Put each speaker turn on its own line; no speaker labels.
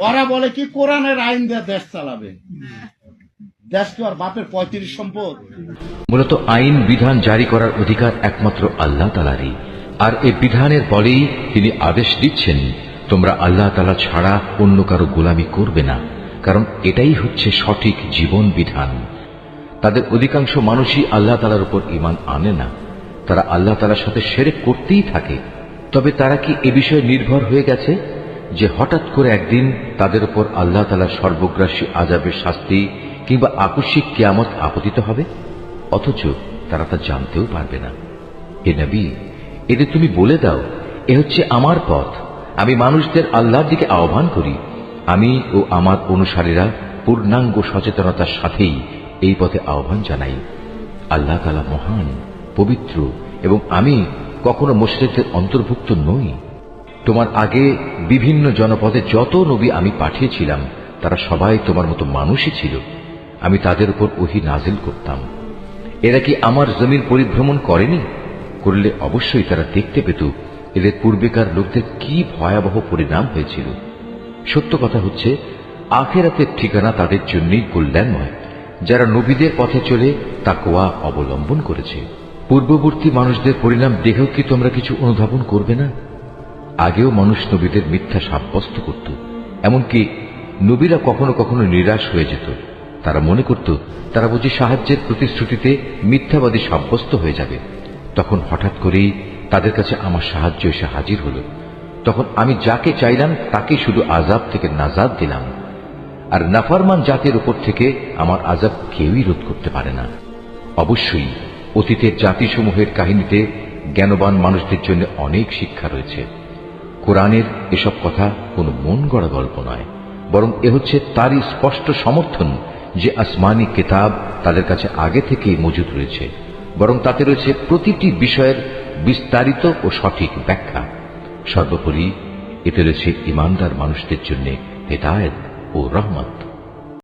ওরা বলে কি কোরআনের আইন দিয়ে দেশ চালাবে। দেশ তো আর বাপের 35 সম্পদ।
মূলত আইন বিধান জারি করার অধিকার একমাত্র আল্লাহ তাআলারই, আর এই বিধানের বলেই তিনি আদেশ দিচ্ছেন তোমরা আল্লাহ তাআলা ছাড়া অন্য কারো গোলামি করবে না, কারণ এটাই হচ্ছে সঠিক জীবন বিধান। তাদের অধিকাংশ মানুষই আল্লাহ তাআলার উপর ঈমান আনে না, তারা আল্লাহ তাআলার সাথে শিরক করতেই থাকে। তবে তারা কি এ বিষয়ে নির্ভর হয়ে গেছে যে হঠাৎ করে একদিন তাদের উপর আল্লাহ তাআলার সর্বগ্রাসী আযাবের শাস্তি কিংবা আকস্মিক কিয়ামত আপতিত হবে? অথচ তারা তা জানতেও পারবে না। হে নবী, এদের তুমি বলে দাও, এ হচ্ছে আমার পথ, আমি মানুষদের আল্লাহর দিকে আহ্বান করি। আমি ও আমার অনুসারীরা পূর্ণাঙ্গ সচেতনতার সাথেই এই পথে আহ্বান জানাই। আল্লাহ তাআলা মহান, পবিত্র, এবং আমি কখনো মুশরিকদের অন্তর্ভুক্ত নই। তোমার আগে বিভিন্ন জনপদে যত নবী আমি পাঠিয়েছিলাম তারা সবাই তোমার মতো মানুষই ছিল। আমি তাদের উপর ওহী নাজিল করতাম। এরা কি আমার জমিন পরিভ্রমণ করেনি? করলে অবশ্যই তারা দেখতে পেত এদের পূর্বেকার লোকদের কি ভয়াবহ পরিণাম হয়েছিল। সত্য কথা হচ্ছে, আখিরাতের ঠিকানা তাদের জন্যই কল্যাণময়, যারা নবীদের পথে চলে তাকওয়া অবলম্বন করেছে। পূর্ববর্তী মানুষদের পরিণাম দেখেও কি তোমরা কিছু অনুধাবন করবে না? আগেও মানুষ নবীদের মিথ্যা সাব্যস্ত করত, এমনকি নবীরা কখনো কখনো নিরাশ হয়ে যেত। তারা মনে করত তারা বুঝি সাহায্যের প্রতিশ্রুতিতে মিথ্যাবাদী সাব্যস্ত হয়ে যাবে। তখন হঠাৎ করেই তাদের কাছে আমার সাহায্য এসে হাজির হল। তখন আমি যাকে চাইলাম তাকে শুধু আযাব থেকে নাজাত দিলাম, আর নাফরমান জাতির উপর থেকে আমার আযাব কেউই রোধ করতে পারে না। অবশ্যই অতীতের জাতিসমূহের কাহিনীতে জ্ঞানবান মানুষদের জন্য অনেক শিক্ষা রয়েছে। কোরআনের এসব কথা কোনো মন গড়া গল্প নয়, বরং এ হচ্ছে তারই স্পষ্ট সমর্থন যে আসমানি কিতাব তাদের কাছে আগে থেকেই মজুদ রয়েছে, বরং তাতে রয়েছে প্রতিটি বিষয়ের বিস্তারিত ও সঠিক ব্যাখ্যা। সর্বোপরি এতে রয়েছে ঈমানদার মানুষদের জন্য হেদায়েত ও রহমত।